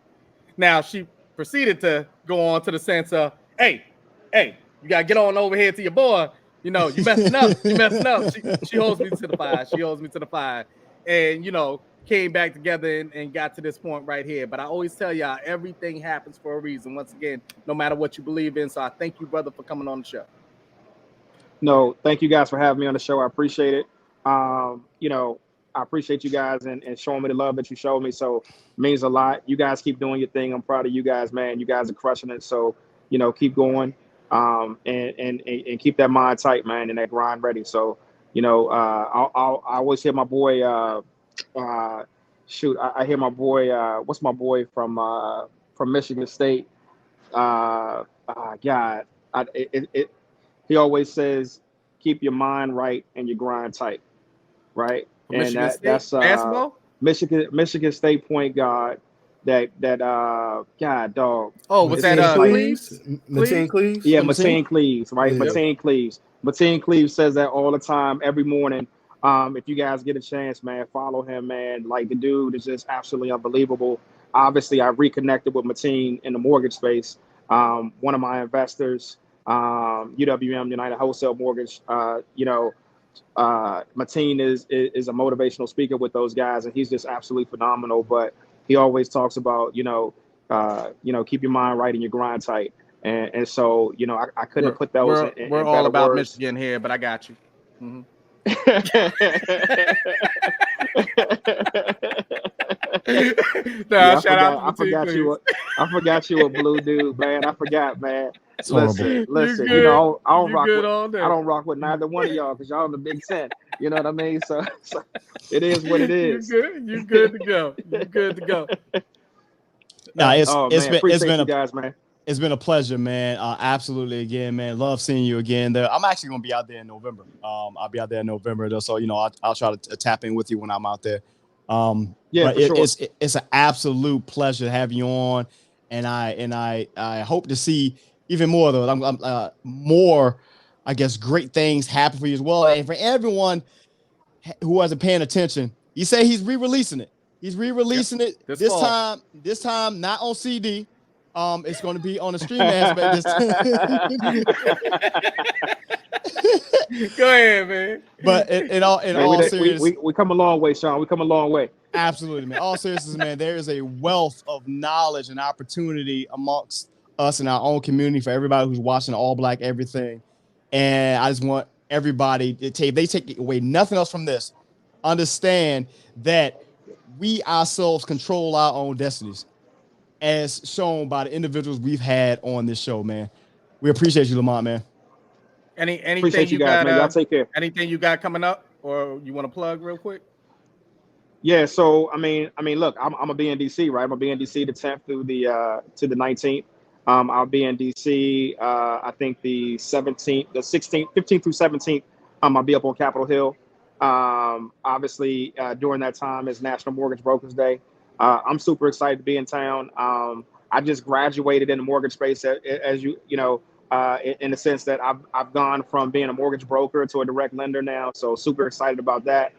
Now she proceeded to go on to the sense of, hey, you got to get on over here to your boy. You know, you messing up. She holds me to the fire. And, you know, came back together and got to this point right here. But I always tell y'all, everything happens for a reason. Once again, no matter what you believe in. So I thank you, brother, for coming on the show. No, thank you guys for having me on the show. I appreciate it. You know, I appreciate you guys and showing me the love that you showed me. So it means a lot. You guys keep doing your thing. I'm proud of you guys, man. You guys are crushing it. So, you know, keep going and keep that mind tight, man, and that grind ready. So, you know, I always hear my boy, I hear my boy, what's my boy from Michigan State? God, he always says, keep your mind right and your grind tight, right? And that's basketball? Michigan State point guard that God dog. Oh, was that Cleaves? Mateen Cleaves? Yeah, Mateen Cleaves, right? Yeah. Mateen Cleaves. Mateen Cleaves says that all the time, every morning. If you guys get a chance, man, follow him, man. Like, the dude is just absolutely unbelievable. Obviously, I reconnected with Mateen in the mortgage space. One of my investors, UWM, United Wholesale Mortgage, Mateen is a motivational speaker with those guys, and he's just absolutely phenomenal. But he always talks about, keep your mind right and your grind tight. And so, you know, I couldn't put those in we're all about words. Michigan here, but I got you. Mm-hmm. I forgot you a blue dude, man. I forgot, man. Listen. You know, I don't rock with neither one of y'all because y'all in the Big Ten. You know what I mean? So it is what it is. You good to go. You good to go. No, it's been you guys, man. It's been a pleasure, man. Absolutely, again, man. Love seeing you again there. I'm actually gonna be out there in November. I'll be out there in November, though, so you know I'll try to tap in with you when I'm out there. It's an absolute pleasure to have you on, and I hope to see even more though. I'm more, I guess, great things happen for you as well, and for everyone who wasn't paying attention. You say he's re-releasing it. He's re-releasing it this time not on CD. It's going to be on the stream aspect. Go ahead, man. But in all seriousness, we come a long way, Sean. We come a long way. Absolutely, man. All seriousness, man. There is a wealth of knowledge and opportunity amongst us in our own community for everybody who's watching All Black Everything. And I just want everybody to take, they take away nothing else from this. Understand that we ourselves control our own destinies, as shown by the individuals we've had on this show, man. We appreciate you, Lamont, man. Anything Appreciate you guys, got? man. Y'all take care. Anything you got coming up, or you want to plug real quick? Yeah, so look, I'm gonna be in DC, right? I'm gonna be in DC the 10th through the to the 19th. I'll be in DC. I think the 17th, the 16th, 15th through 17th. I'll be up on Capitol Hill. Obviously, during that time is National Mortgage Brokers Day. I'm super excited to be in town. I just graduated in the mortgage space, as you know, in the sense that I've gone from being a mortgage broker to a direct lender now. So super excited about that.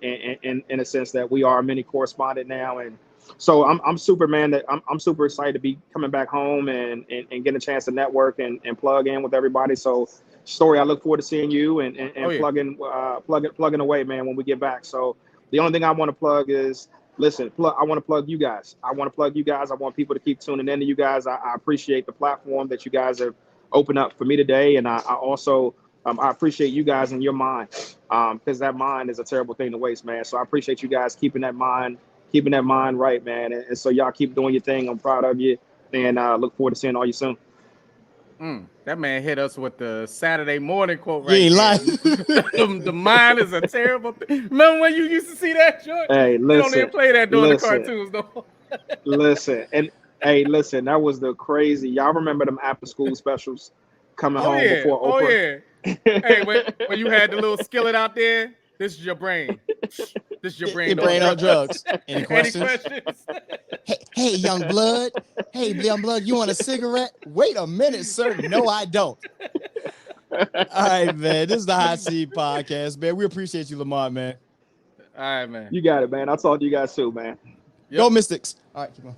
In a sense that we are a mini correspondent now, and so I'm super, man. That I'm super excited to be coming back home and getting a chance to network and plug in with everybody. So, Story, I look forward to seeing you and plugging away, man, when we get back. So the only thing I want to plug is, listen, I want to plug you guys. I want people to keep tuning in to you guys. I appreciate the platform that you guys have opened up for me today, and I also I appreciate you guys and your mind, because that mind is a terrible thing to waste, man. So I appreciate you guys keeping that mind right, man. And so y'all keep doing your thing. I'm proud of you, and look forward to seeing all you soon. That man hit us with the Saturday morning quote You right ain't there. The mind is a terrible thing. Remember when you used to see that joint? Hey, listen, they don't even play that during the cartoons, though. Listen, that was the crazy. Y'all remember them after school specials coming home before Oprah? Hey, when you had the little skillet out there, this is your brain. This is your brain. Your brain on drugs. Any questions? Hey, young blood. Hey, young blood, you want a cigarette? Wait a minute, sir. No, I don't. All right, man. This is the Hot Seat Podcast, man. We appreciate you, Lamont, man. All right, man. You got it, man. I'll talk to you guys soon, man. Yep. Go Mystics. All right, keep on.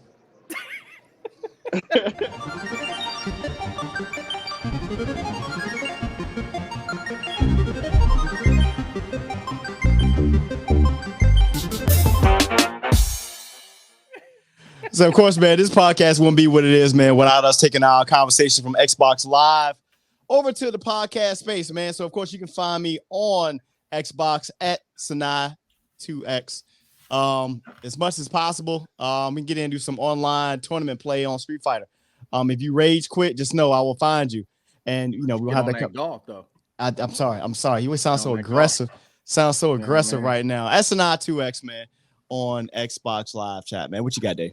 So, of course, man, this podcast wouldn't be what it is, man, without us taking our conversation from Xbox Live over to the podcast space, man. So, of course, you can find me on Xbox at Sinai2X. As much as possible, we can get in and do some online tournament play on Street Fighter. If you rage quit, just know I will find you. And, you know, we'll have that golf, though. I'm sorry. You always sound so aggressive. Sounds so aggressive right now. Sinai2X, man, on Xbox Live chat, man. What you got, Dave?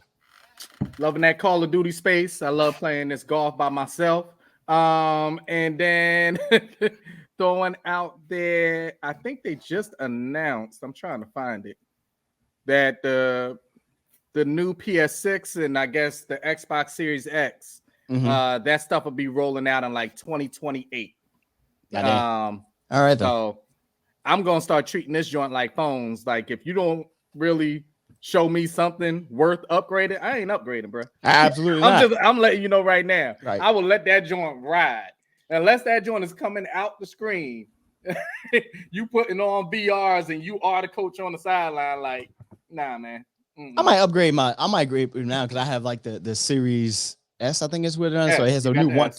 Loving that Call of Duty space. I love playing this golf by myself. And then throwing out there, I think they just announced, I'm trying to find it, that the new PS6 and I guess the Xbox Series X, that stuff will be rolling out in like 2028. All right, though. So I'm gonna start treating this joint like phones. Like, if you don't really show me something worth upgrading, I ain't upgrading, bro. Absolutely not. I'm letting you know right now. Right. I will let that joint ride. Unless that joint is coming out the screen, you putting on VRs and you are the coach on the sideline, like, nah, man. I might upgrade now because I have like the Series S, I think is what it is. So it has a new 1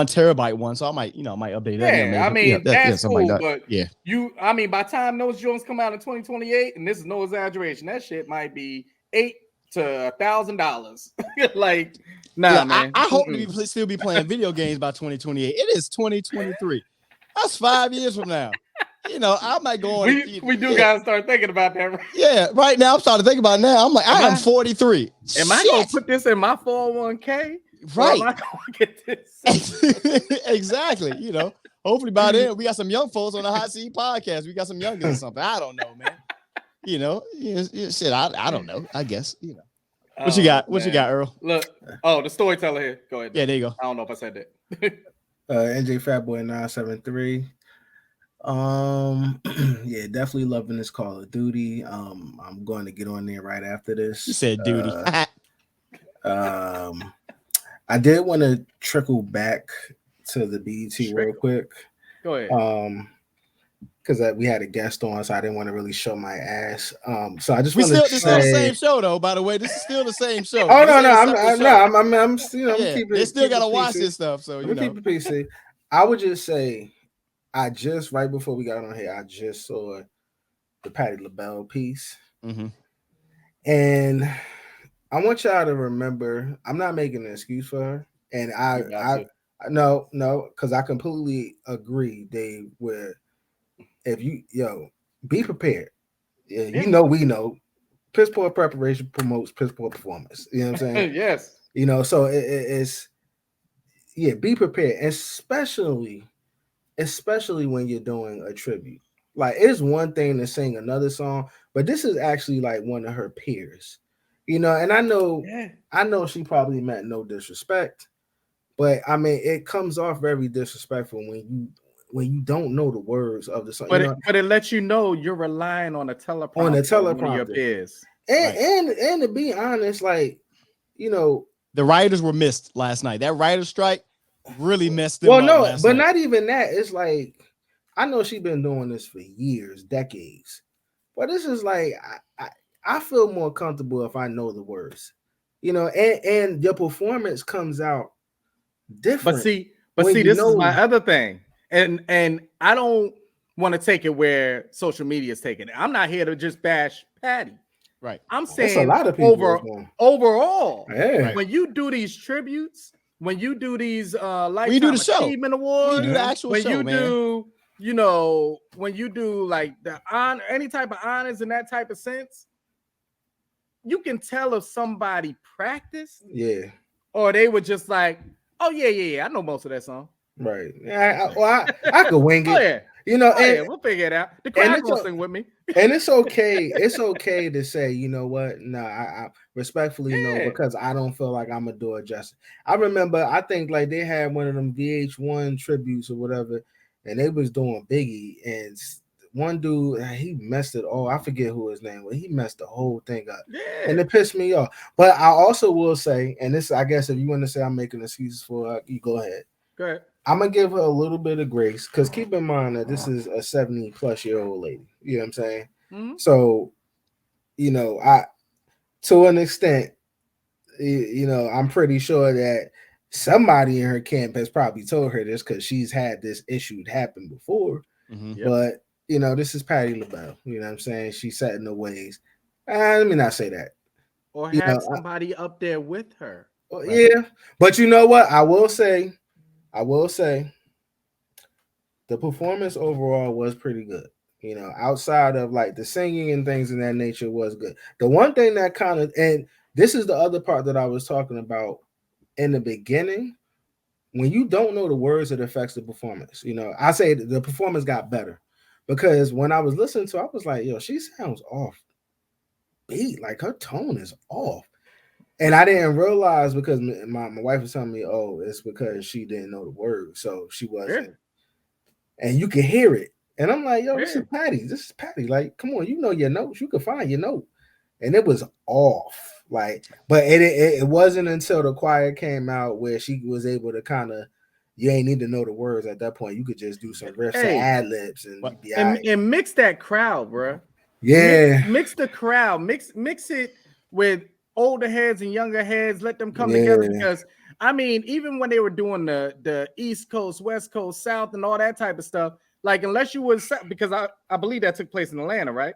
terabyte one. So I might update that. Yeah, I mean, that's cool, like that. but by the time those joints come out in 2028, and this is no exaggeration, that shit might be $800 to $1,000. Like, nah, man. I hope to still be playing video games by 2028. It is 2023. That's 5 years from now. You know, I might go on. We gotta start thinking about that. Right? Yeah, right now I'm starting to think about it now. I'm like, I am 43. Am I gonna put this in my 401k? Right. Or am I gonna get this? Exactly. You know, hopefully by then we got some young folks on the Hot Seat Podcast. We got some youngins or something. I don't know, man. You know, shit. I don't know. I guess, you know. What you got? What you got, Earl? Look. Oh, the storyteller here. Go ahead. Yeah, there you go. I don't know if I said that. NJ Fatboy 973. Yeah, definitely loving this Call of Duty. I'm going to get on there right after this. You said duty. I did want to trickle back to the BET real quick. Go ahead. Because we had a guest on, so I didn't want to really show my ass. So I just want to say, still the same show, though. By the way, this is still the same show. Oh no, I'm still. They still gotta watch this stuff, so you know. Keep it PC. I would just say, I just right before we got on here, I just saw the Patti LaBelle piece, and I want y'all to remember, I'm not making an excuse for her, and No, because I completely agree, Dave. Where if you be prepared. Yeah, Yeah. we know. Piss poor preparation promotes piss poor performance. You know what I'm saying? Yes. So it's be prepared, especially when you're doing a tribute. Like, it's one thing to sing another song, but this is actually like one of her peers. And I know she probably meant no disrespect, but I mean it comes off very disrespectful when you don't know the words of the song. But it lets you know you're relying on a teleprompter. On a teleprompter. One of your peers. And to be honest, like, the writers were missed last night. That writer's strike really messed them up. Well, no, last but night. not even that. It's like, I know she's been doing this for years, decades, but this is like, I feel more comfortable if I know the words, and your performance comes out different. But see, this is my other thing, and I don't want to take it where social media is taking it. I'm not here to just bash Patty. Right. That's I'm saying a lot of people overall, yeah. When you do these tributes, when you do these Lifetime Achievement Awards, when you do the actual when show, you man. do, when you do like the any type of honors in that type of sense, you can tell if somebody practiced, or they were just like, oh yeah, I know most of that song. Right. I could wing it. Oh, yeah. We'll figure it out. The crowd gonna sing with me. And it's okay. It's okay to say, you know what? No, I respectfully no, because I don't feel like I'm gonna do it justice. I remember, I think like they had one of them VH1 tributes or whatever, and they was doing Biggie, and one dude, he messed it all. I forget who his name was. He messed the whole thing up, and it pissed me off. But I also will say, and this, I guess, if you want to say I'm making excuses for you, go ahead. Go ahead. I'm gonna give her a little bit of grace, because keep in mind that this is a 70-plus-year-old lady. You know what I'm saying? Mm-hmm. So, I, to an extent, I'm pretty sure that somebody in her camp has probably told her this, because she's had this issue happen before. Mm-hmm. But this is Patti LaBelle. You know what I'm saying? She's set in the ways. Let me not say that. Or have somebody up there with her. Yeah, but you know what? I will say, the performance overall was pretty good. Outside of like the singing and things in that nature was good. The one thing that kind of, and this is the other part that I was talking about in the beginning, when you don't know the words, it affects the performance. I say the performance got better, because when I was listening to it, I was like, yo, she sounds off beat. Like, her tone is off. And I didn't realize, because my wife was telling me, oh, it's because she didn't know the words, so she wasn't. And you can hear it. And I'm like, yo, this is Patty. This is Patty. Like, come on, you know your notes. You can find your note. And it was off. Like, but it wasn't until the choir came out where she was able to kind of, you ain't need to know the words at that point. You could just do some riffs and ad-libs and mix that crowd, bro. Yeah. Mix the crowd. Mix it with older heads and younger heads. Let them come together, because I mean, even when they were doing the East Coast, West Coast, South, and all that type of stuff, like, unless you was, because I believe that took place in Atlanta, right?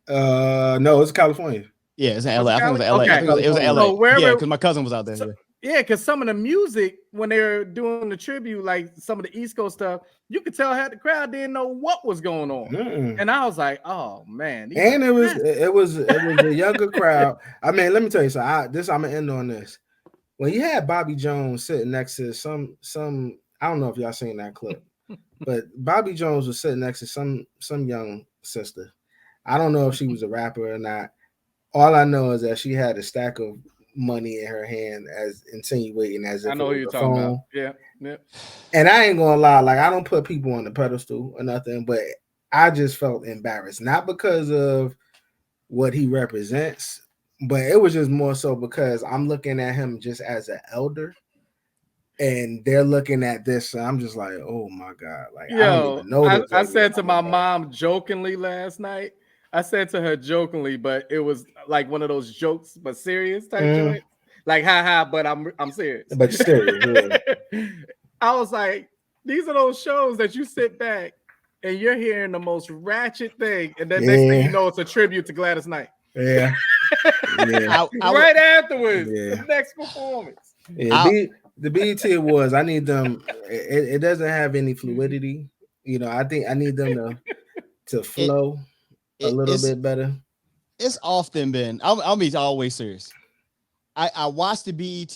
No, it's California. Yeah, it's in LA. I think it was LA. Okay. I think it was in LA. So yeah, because my cousin was out there. Because some of the music, when they were doing the tribute, like some of the East Coast stuff, you could tell half the crowd didn't know what was going on. And I was like, oh man. And it was a younger crowd. I mean, let me tell you something. I'm gonna end on this. When you had Bobby Jones sitting next to some, I don't know if y'all seen that clip, but Bobby Jones was sitting next to some young sister. I don't know if she was a rapper or not. All I know is that she had a stack of money in her hand, as insinuating as if I know who you're talking about. Yeah. And I ain't gonna lie, like, I don't put people on the pedestal or nothing, but I just felt embarrassed, not because of what he represents, but it was just more so because I'm looking at him just as an elder, and they're looking at this, and I'm just like, oh my God. Like, I don't even know. I said to my mom jokingly last night, I said to her jokingly, but it was like one of those jokes, but serious type joints. Like, ha, but I'm serious. But serious, yeah. I was like, these are those shows that you sit back and you're hearing the most ratchet thing, and then next thing you know, it's a tribute to Gladys Knight. Yeah. Right afterwards, the next performance. Yeah. The BET Awards, I need them. It doesn't have any fluidity. You know, I think I need them to flow a little bit better. It's often been. I'll be always serious. I watched the BET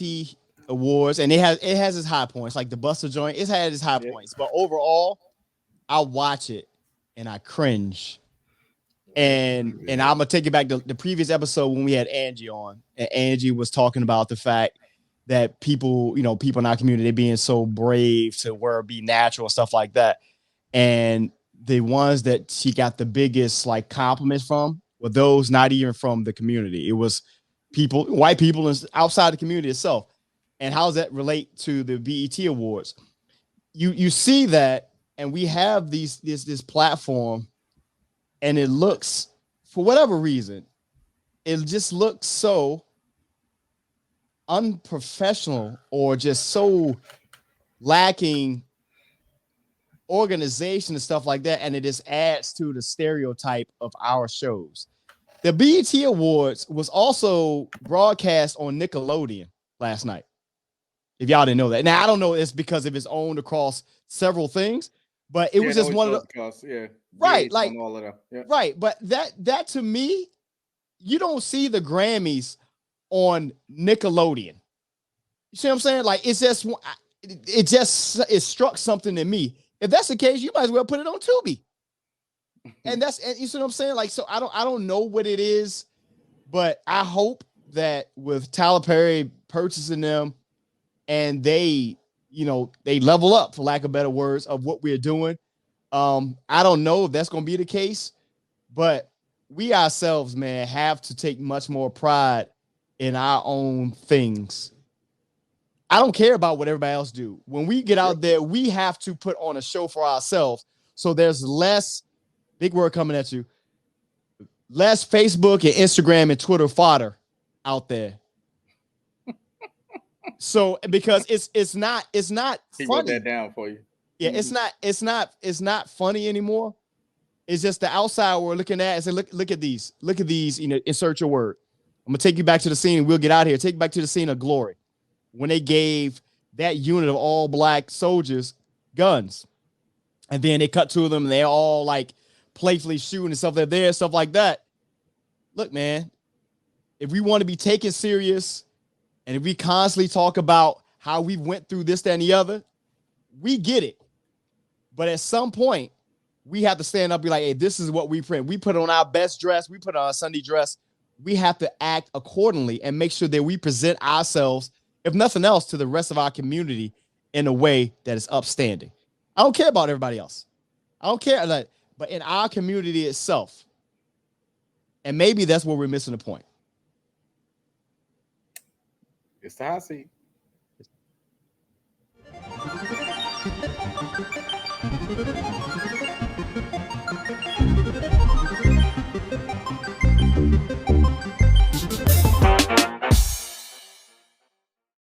Awards, and it has its high points, like the Buster joint. It's had its high points, but overall, I watch it and I cringe. And I'm gonna take it back to the previous episode when we had Angie on, and Angie was talking about the fact that people in our community being so brave to be natural and stuff like that. And the ones that she got the biggest like compliments from were those not even from the community. It was white people outside the community itself. And how does that relate to the BET Awards? You see that, and we have this platform, and it looks, for whatever reason, it just looks so unprofessional or just so lacking organization and stuff like that, and it just adds to the stereotype of our shows. The BET Awards was also broadcast on Nickelodeon last night. If y'all didn't know that. Now, I don't know it's because of it's owned across several things, but it was just one of the right, like all of that. Yeah. Right, but that to me, you don't see the Grammys on Nickelodeon. You see what I'm saying? Like it struck something in me. If that's the case, you might as well put it on Tubi. And you see what I'm saying? Like, so I don't know what it is, but I hope that with Tyler Perry purchasing them and they level up, for lack of better words, of what we're doing. I don't know if that's going to be the case, but we ourselves, man, have to take much more pride in our own things. I don't care about what everybody else do. When we get out there, we have to put on a show for ourselves. So there's less, big word coming at you, less Facebook and Instagram and Twitter fodder out there. So because it's not he funny. wrote that down for you. Yeah, it's not funny anymore. It's just the outside world looking at it and say, look at these, insert your word. I'm gonna take you back to the scene. We'll get out of here. Take you back to the scene of Glory, when they gave that unit of all black soldiers guns, and then they cut to them and they're all like playfully shooting and stuff like that. Look, man, if we want to be taken serious, and if we constantly talk about how we went through this, that, and the other, we get it. But at some point, we have to stand up and be like, hey, this is what we print. We put on our best dress. We put on our Sunday dress. We have to act accordingly and make sure that we present ourselves, if nothing else, to the rest of our community in a way that is upstanding. I don't care about everybody else. I don't care, but in our community itself. And maybe that's where we're missing the point. It's the hot seat.